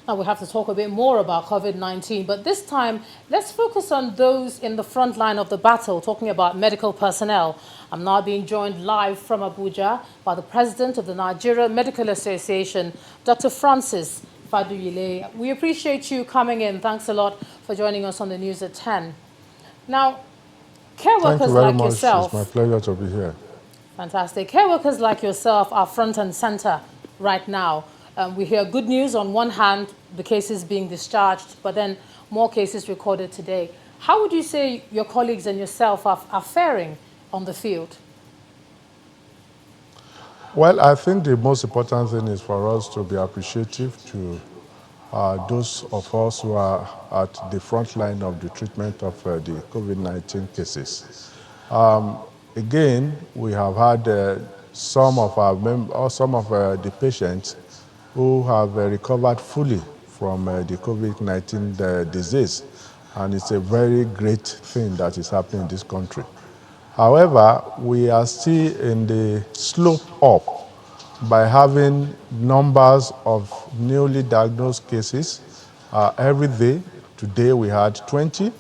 Now we have to talk a bit more about COVID-19, but this time let's focus on those in the front line of the battle, talking about medical personnel. I'm now being joined live from Abuja by the president of the Nigeria Medical Association, Dr. Francis Faduyile. We appreciate you coming in. Thanks a lot for joining us on the news at 10. Now, care Thank you workers very like much. It's my yourself, pleasure to be here. fantastic. Care workers like yourself are front and center right now. We hear good news on one hand, the cases being discharged, but then more cases recorded today. How would you say your colleagues and yourself are faring on the field? Well, I think the most important thing is for us to be appreciative to those of us who are at the front line of the treatment of the COVID-19 cases. Again, we have had some of the patients who have recovered fully from the COVID-19 disease, and it's a very great thing that is happening in this country. However, we are still in the slope up by having numbers of newly diagnosed cases every day. Today we had 20,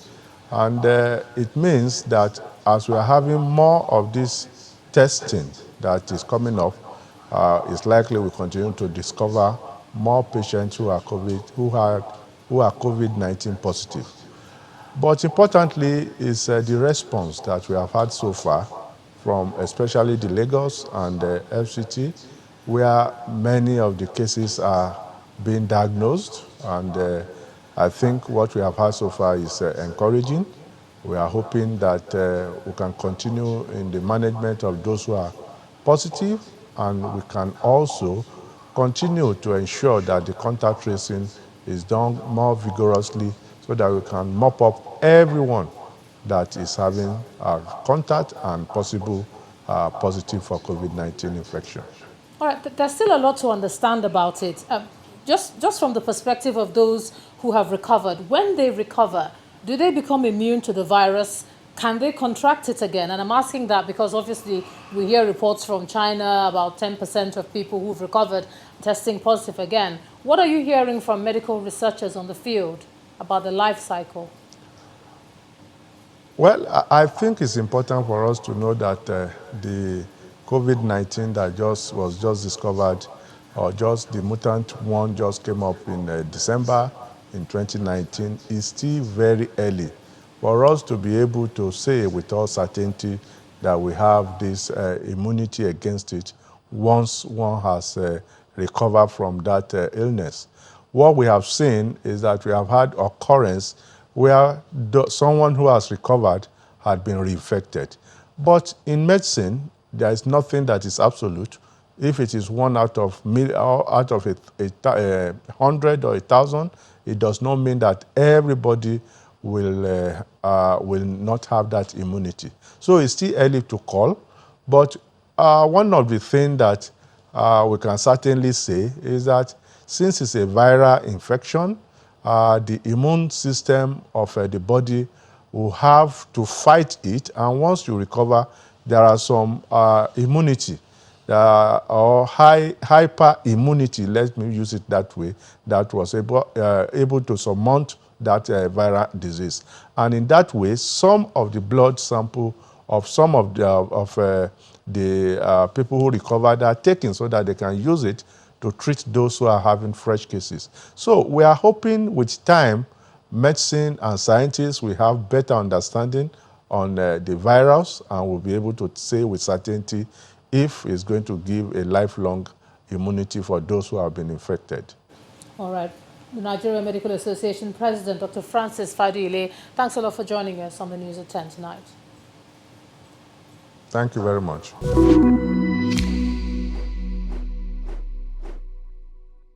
and it means that as we are having more of this testing that is coming up, it's likely we continue to discover more patients who are COVID-19 positive. But importantly is the response that we have had so far from especially the Lagos and the FCT, where many of the cases are being diagnosed. And I think what we have had so far is encouraging. We are hoping that we can continue in the management of those who are positive, and we can also continue to ensure that the contact tracing is done more vigorously so that we can mop up everyone that is having contact and possible positive for COVID-19 infection. All right, there's still a lot to understand about it. Just from the perspective of those who have recovered, when they recover, do they become immune to the virus? Can they contract it again? And I'm asking that because obviously we hear reports from China about 10% of people who've recovered testing positive again. What are you hearing from medical researchers on the field about the life cycle? Well, I think it's important for us to know that the COVID-19 that was just discovered, or just the mutant one just came up in December in 2019, is still very early for us to be able to say with all certainty that we have this immunity against it once one has recovered from that illness. What we have seen is that we have had occurrence where someone who has recovered had been reinfected. But in medicine, there is nothing that is absolute. If it is one out of 100 or 1,000, it does not mean that everybody will not have that immunity. So it's still early to call, but one of the things that we can certainly say is that since it's a viral infection, the immune system of the body will have to fight it, and once you recover, there are some immunity or hyper immunity, let me use it that way, that was able to surmount that viral disease. And in that way, some of the blood sample of some of the people who recovered are taken so that they can use it to treat those who are having fresh cases. So we are hoping with time, medicine and scientists will have better understanding on the virus, and will be able to say with certainty if it's going to give a lifelong immunity for those who have been infected. All right. The Nigeria Medical Association President, Dr. Francis Faduyile, thanks a lot for joining us on the News at 10 tonight. Thank you very much.